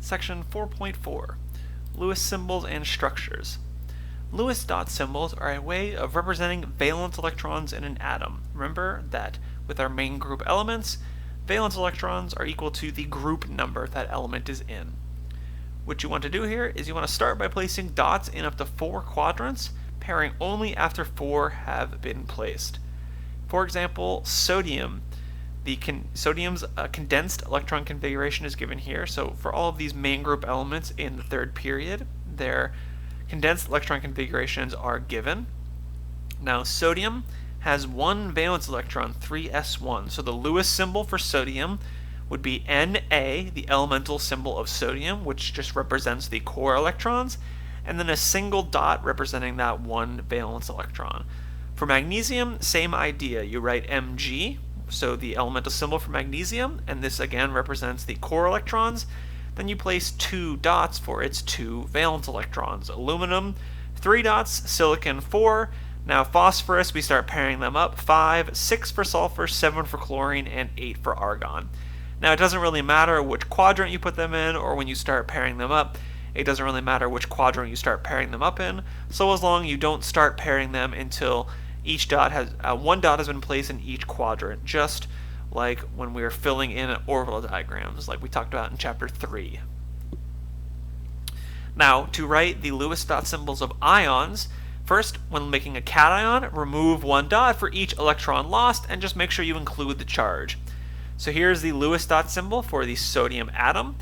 Section 4.4, Lewis symbols and structures. Lewis dot symbols are a way of representing valence electrons in an atom. Remember that with our main group elements, valence electrons are equal to the group number that element is in. What you want to do here is you want to start by placing dots in up to 4 quadrants, pairing only after 4 have been placed. For example, sodium. Sodium's condensed electron configuration is given here. So for all of these main group elements in the third period, their condensed electron configurations are given. Now sodium has 1 valence electron, 3s1. So the Lewis symbol for sodium would be Na, the elemental symbol of sodium, which just represents the core electrons, and then a single dot representing that 1 valence electron. For magnesium, same idea. You write Mg, so the elemental symbol for magnesium, and this again represents the core electrons. Then you place 2 dots for its 2 valence electrons. Aluminum, 3 dots, silicon, 4. Now phosphorus, we start pairing them up, 5, 6 for sulfur, 7 for chlorine, and 8 for argon. Now it doesn't really matter which quadrant you put them in or when you start pairing them up. It doesn't really matter which quadrant you start pairing them up in, so as long as you don't start pairing them until each dot has one dot has been placed in each quadrant, just like when we were filling in orbital diagrams, like we talked about in chapter 3. Now, to write the Lewis dot symbols of ions, first, when making a cation, remove 1 dot for each electron lost, and just make sure you include the charge. So here's the Lewis dot symbol for the sodium atom.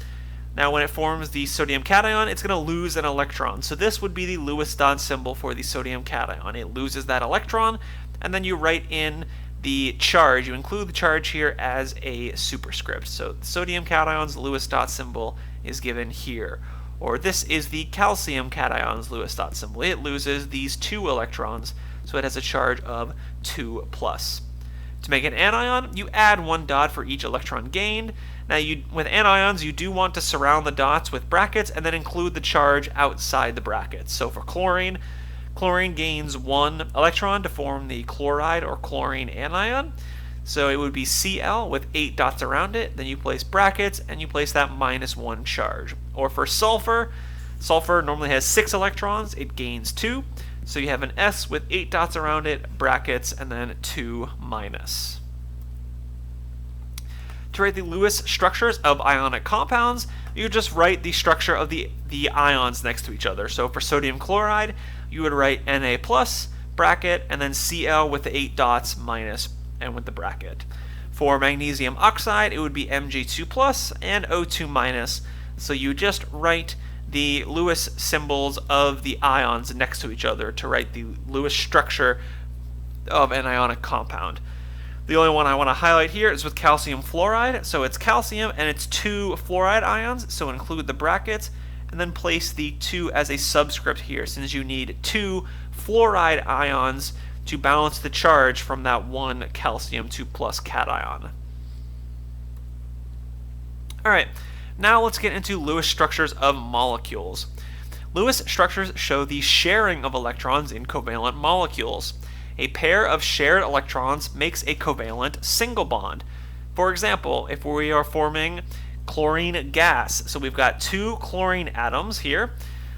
Now when it forms the sodium cation, it's going to lose an electron. So this would be the Lewis dot symbol for the sodium cation. It loses that electron, and then you write in the charge. You include the charge here as a superscript. So the sodium cation's Lewis dot symbol is given here. Or this is the calcium cation's Lewis dot symbol. It loses these 2 electrons, so it has a charge of 2+. To make an anion, you add 1 dot for each electron gained. Now, with anions, you do want to surround the dots with brackets and then include the charge outside the brackets. So for chlorine, chlorine gains 1 electron to form the chloride or chlorine anion. So it would be Cl with 8 dots around it. Then you place brackets and you place that -1 charge. Or for sulfur, sulfur normally has 6 electrons. It gains 2. So you have an S with 8 dots around it, brackets, and then 2-. To write the Lewis structures of ionic compounds, you just write the structure of the ions next to each other. So for sodium chloride, you would write Na+, bracket, and then Cl with the 8 dots minus, and with the bracket. For magnesium oxide, it would be Mg2+, and O2-. So you just write the Lewis symbols of the ions next to each other to write the Lewis structure of an ionic compound. The only one I want to highlight here is with calcium fluoride. So it's calcium and it's 2 fluoride ions, so include the brackets, and then place the 2 as a subscript here, since you need 2 fluoride ions to balance the charge from that 1 calcium 2+ cation. Alright, now let's get into Lewis structures of molecules. Lewis structures show the sharing of electrons in covalent molecules. A pair of shared electrons makes a covalent single bond. For example, if we are forming chlorine gas, so we've got 2 chlorine atoms here.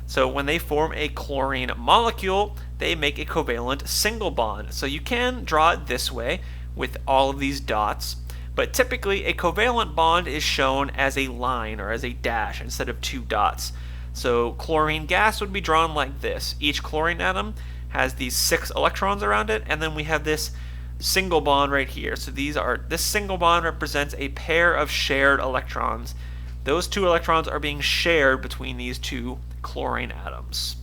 So when they form a chlorine molecule, they make a covalent single bond. So you can draw it this way with all of these dots, but typically a covalent bond is shown as a line or as a dash instead of 2 dots. So chlorine gas would be drawn like this. Each chlorine atom has these 6 electrons around it, and then we have this single bond right here. So this single bond represents a pair of shared electrons. Those 2 electrons are being shared between these 2 chlorine atoms.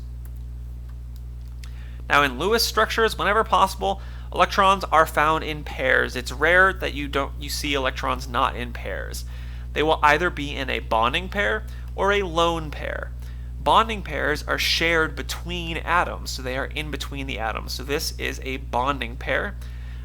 Now in Lewis structures, whenever possible, electrons are found in pairs. It's rare that you see electrons not in pairs. They will either be in a bonding pair or a lone pair. Bonding pairs are shared between atoms, so they are in between the atoms. So this is a bonding pair.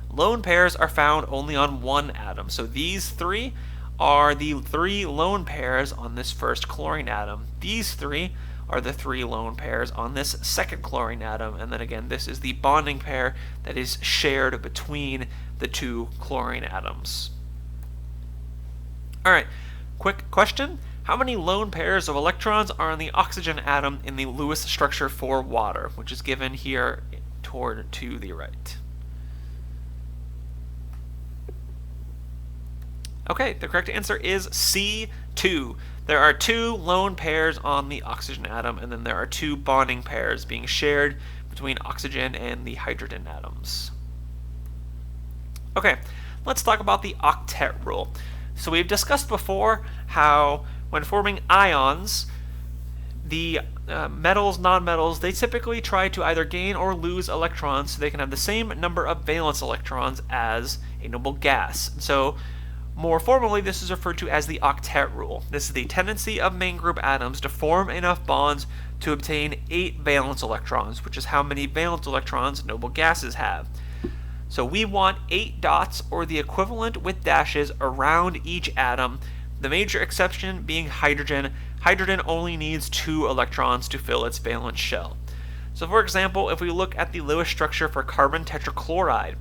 Lone pairs are found only on 1 atom. So these 3 are the 3 lone pairs on this first chlorine atom. These 3 are the 3 lone pairs on this second chlorine atom. And then again, this is the bonding pair that is shared between the 2 chlorine atoms. All right, quick question. How many lone pairs of electrons are on the oxygen atom in the Lewis structure for water, which is given here toward to the right? Okay, the correct answer is C2. There are 2 lone pairs on the oxygen atom, and then there are 2 bonding pairs being shared between oxygen and the hydrogen atoms. Okay, let's talk about the octet rule. So we've discussed before how when forming ions, the metals, nonmetals, they typically try to either gain or lose electrons so they can have the same number of valence electrons as a noble gas. So more formally, this is referred to as the octet rule. This is the tendency of main group atoms to form enough bonds to obtain 8 valence electrons, which is how many valence electrons noble gases have. So we want 8 dots, or the equivalent with dashes, around each atom, the major exception being hydrogen. Hydrogen only needs 2 electrons to fill its valence shell. So for example, if we look at the Lewis structure for carbon tetrachloride,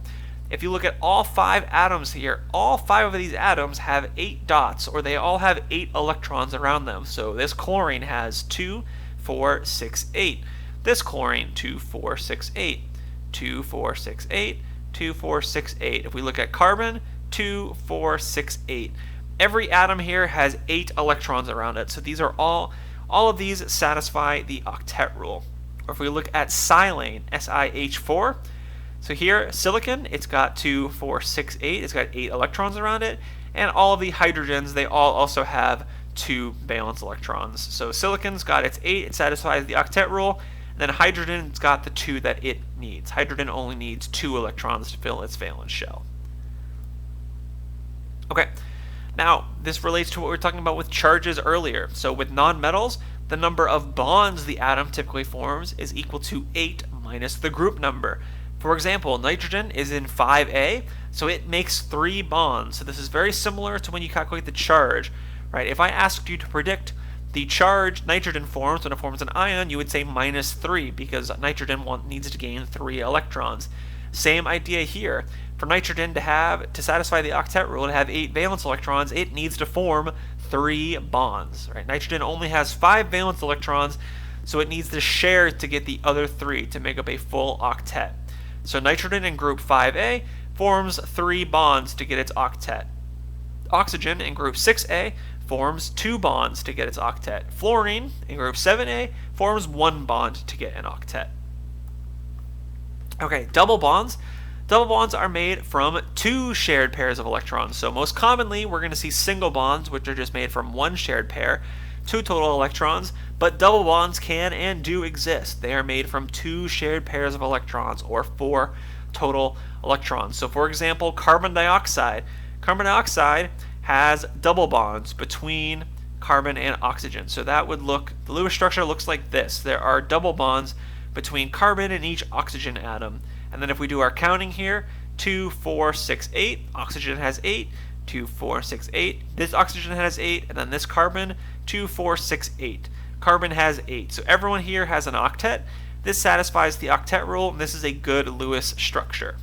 if you look at all 5 atoms here, all 5 of these atoms have 8 dots, or they all have 8 electrons around them. So this chlorine has 2, 4, 6, 8. This chlorine, 2, 4, 6, 8. 2, 4, 6, 8. 2, 4, 6, 8. If we look at carbon, 2, 4, 6, 8. Every atom here has 8 electrons around it. So these are all of these satisfy the octet rule. Or if we look at silane, SiH4, so here, silicon, it's got 2, 4, 6, 8. It's got 8 electrons around it. And all of the hydrogens, they all also have 2 valence electrons. So silicon's got its 8. It satisfies the octet rule. And then hydrogen's got the 2 that it needs. Hydrogen only needs 2 electrons to fill its valence shell. Okay, now this relates to what we were talking about with charges earlier. So with nonmetals, the number of bonds the atom typically forms is equal to 8 minus the group number. For example, nitrogen is in 5A, so it makes 3 bonds. So this is very similar to when you calculate the charge, right? If I asked you to predict the charge nitrogen forms when it forms an ion, you would say -3 because nitrogen needs to gain 3 electrons. Same idea here. For nitrogen to satisfy the octet rule, to have 8 valence electrons, it needs to form 3 bonds, right? Nitrogen only has 5 valence electrons, so it needs to share to get the other 3 to make up a full octet. So nitrogen in group 5A forms 3 bonds to get its octet. Oxygen in group 6A forms 2 bonds to get its octet. Fluorine in group 7A forms 1 bond to get an octet. Okay, double bonds. Double bonds are made from 2 shared pairs of electrons. So most commonly, we're going to see single bonds, which are just made from 1 shared pair, 2 total electrons, but double bonds can and do exist. They are made from 2 shared pairs of electrons, or 4 total electrons. So for example, carbon dioxide. Carbon dioxide has double bonds between carbon and oxygen. So that would look, the Lewis structure looks like this. There are double bonds between carbon and each oxygen atom. And then if we do our counting here, 2, 4, 6, 8, oxygen has 8, 2, 4, 6, 8. This oxygen has 8, and then this carbon, 2, 4, 6, 8. Carbon has 8. So everyone here has an octet. This satisfies the octet rule, and this is a good Lewis structure.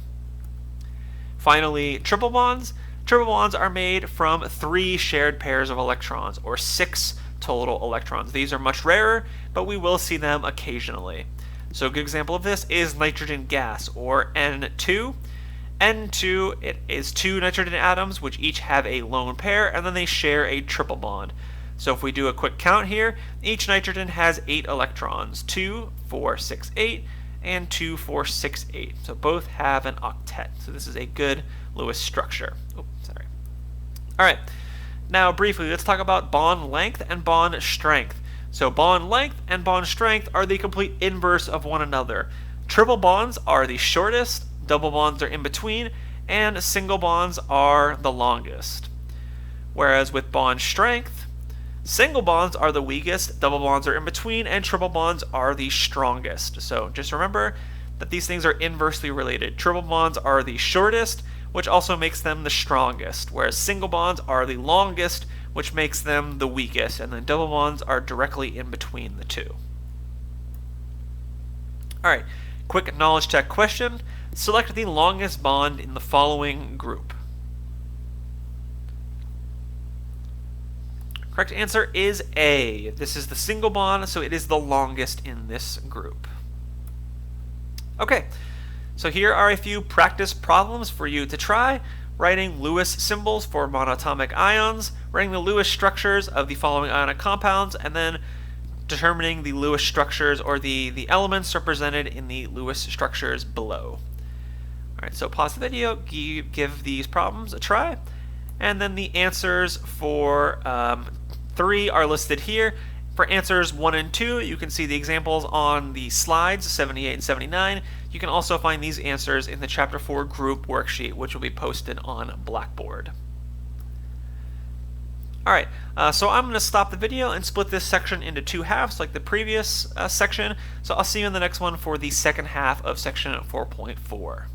Finally, triple bonds. Triple bonds are made from 3 shared pairs of electrons, or 6 total electrons. These are much rarer, but we will see them occasionally. So a good example of this is nitrogen gas, or N2. N2, it is 2 nitrogen atoms, which each have a lone pair, and then they share a triple bond. So if we do a quick count here, each nitrogen has 8 electrons, 2, 4, 6, 8, and 2, 4, 6, 8. So both have an octet. So this is a good Lewis structure. All right, now briefly, let's talk about bond length and bond strength. So bond length and bond strength are the complete inverse of one another. Triple bonds are the shortest, double bonds are in between, and single bonds are the longest. Whereas with bond strength, single bonds are the weakest, double bonds are in between, and triple bonds are the strongest. So just remember that these things are inversely related. Triple bonds are the shortest, which also makes them the strongest, whereas single bonds are the longest, which makes them the weakest, and then double bonds are directly in between the two. Alright, quick knowledge check question. Select the longest bond in the following group. Correct answer is A. This is the single bond, so it is the longest in this group. Okay, so here are a few practice problems for you to try. Writing Lewis symbols for monatomic ions, writing the Lewis structures of the following ionic compounds, and then determining the Lewis structures or the elements represented in the Lewis structures below. Alright, so pause the video, give these problems a try, and then the answers for 3 are listed here. For answers 1 and 2, you can see the examples on the slides, 78 and 79. You can also find these answers in the Chapter 4 group worksheet, which will be posted on Blackboard. Alright, so I'm going to stop the video and split this section into 2 halves like the previous section. So I'll see you in the next one for the second half of section 4.4.